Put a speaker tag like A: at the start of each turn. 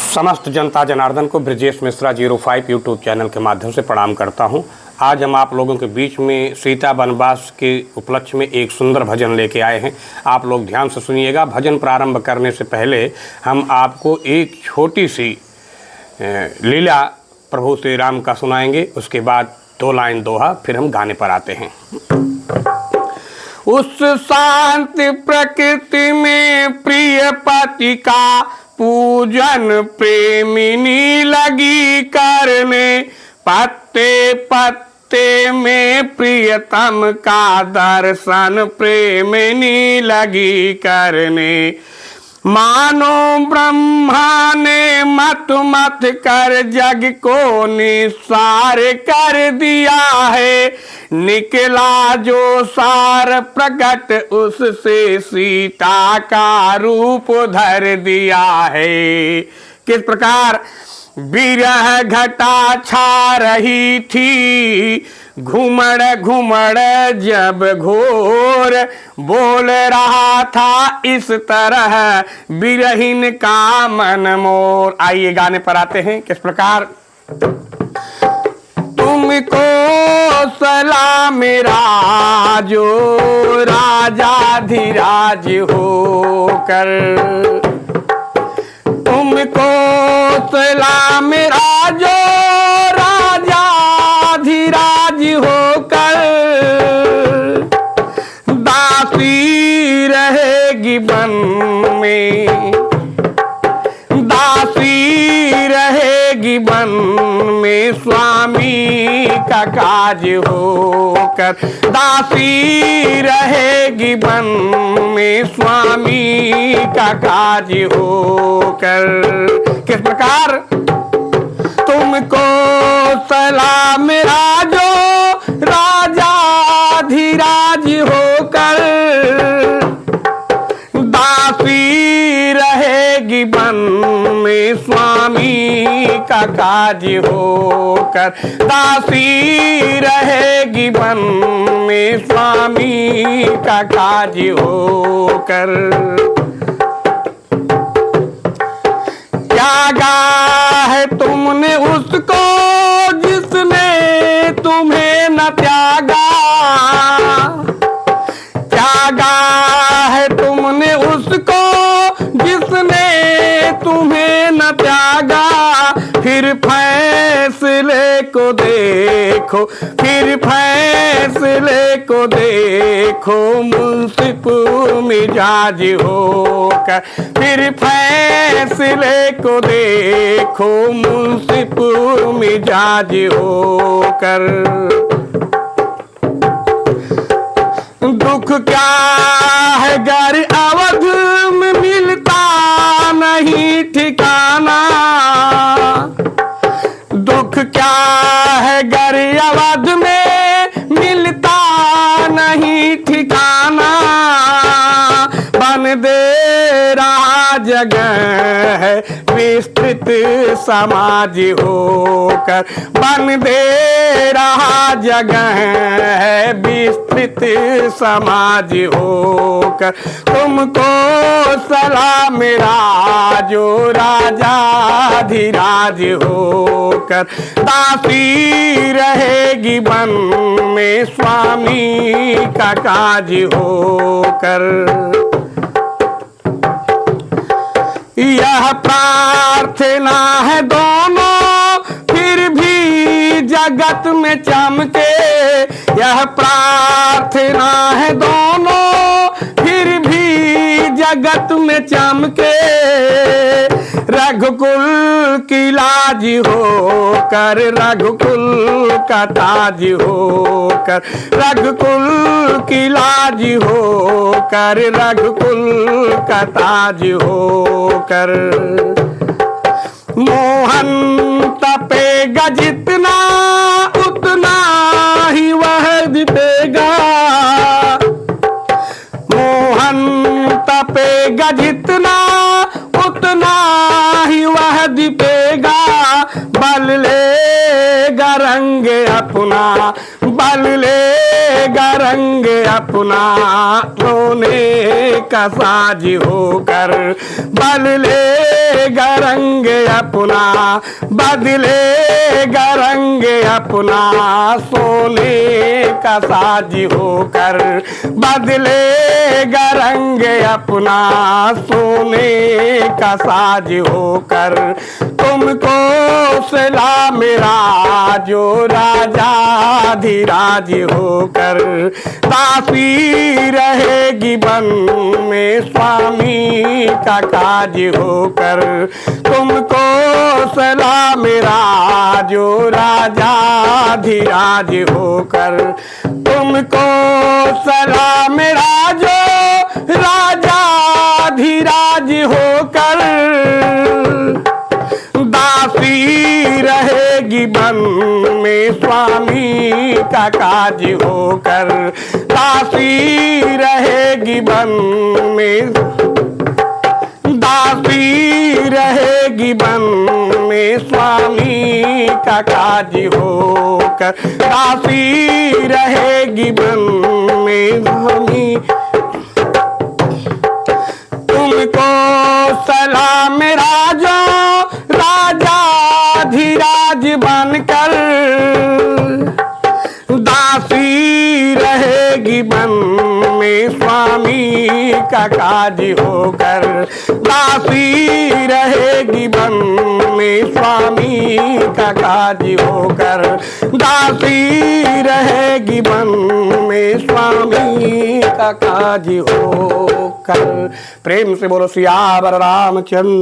A: समस्त जनता जनार्दन को Brajesh Mishra 05 YouTube channel के माध्यम से प्रणाम करता हूं। आज हम आप लोगों के बीच में सीता वनवास के उपलक्ष्य में एक सुंदर भजन लेके आए हैं। आप लोग ध्यान से सुनिएगा। भजन प्रारंभ करने से पहले हम आपको एक छोटी सी लीला प्रभु श्री राम का सुनाएंगे। उसके बाद 2 लाइन दोहा, फिर हम गाने पर आते हैं। उस शांत प्रकृति में प्रिय पति का पूजन प्रेमिनी लगी करने, पत्ते पत्ते में प्रियतम का दर्शन प्रेमिनी लगी करने। मानो ब्रह्मा ने मत मत कर जग को निसार कर दिया है, निकला जो सार प्रकट उससे सीता का रूप धर दिया है। किस प्रकार विरह घटा छा रही थी, घुमड़ घुमड़ जब घोर बोल रहा था इस तरह बिरहीन का मन मोर। आइए गाने पर आते हैं। किस प्रकार तुमको सलाम राजो राजाधिराज होकर, तुमको सलाम राजो राजाधिराज होकर, दासी रहेगी वन में, दासी रहेगी वन में स्वामी का काज होकर, दासी रहेगी वन में स्वामी का काज होकर। किस प्रकार तुमको सलाम राजो राजाधिराज होकर, दासी रहेगी वन में स्वामी का काज होकर, दासी रहेगी वन में स्वामी का काज होकर। त्यागा है तुमने उसको जिसने तुम्हें न त्यागा, त्यागा है तुमने उसको जिसने तुम्हें न त्यागा। फिर फैसले को देखो, फिर फैसले को देखो मुंसिफ मिजाज होकर, फिर फैसले को देखो मुंसिफ मिजाज होकर। दुख क्या है गर अवध में मिलता नहीं ठिकाना, दुख क्या है गर अवध में मिलता नहीं ठिकाना। बन दे रहा जगह है विस्तृत समाज होकर, बन दे रहा जगह है विस्तृत समाज होकर। तुमको सलाम राजो राजाधिराज होकर, दासी रहेगी वन में स्वामी का काज होकर। यह प्रार्थना है दोनों फिर भी जगत में चमके, यह प्रार्थना है दोनों फिर भी जगत में चमके। रघुकुल की लाज होकर, रघुकुल का ताज होकर, रघुकुल की लाज होकर, रघुकुल का ताज होकर। मोहन तपेगा जितना उतना ही वह जीतेगा, मोहन तपेगा जितना उतना ही वह दीपेगा। बल लेगा रंग अपना, बल लेगा रंग अपना, रोने का साज होकर, बल ले रंग अपना, बदलेगा रंग अपना, सोने का साज होकर, बदलेगा रंग अपना, सोने का साज होकर। तुमको सलाम मेरा जो राजा धीराज होकर, दासी रहेगी बन में स्वामी का काज होकर। तुमको सलाम मेरा जो राजा धीराज होकर, तुमको सलाम मेरा जो राजा धीराज होकर, दासी रहेगी बन में स्वामी का काज होकर, दासी रहेगी बन में, दासी रहेगी बन में स्वामी का काज होकर, दासी रहेगी बन में स्वामी। तुमको सलाम राजा राजा धीराज बनकर, दासी रहेगी बन में स्वामी का काज होकर, दासी रहेगी बन में स्वामी का काज होकर, दासी रहेगी बन में स्वामी का काज होकर। प्रेम से बोलो सियावर रामचंद्र।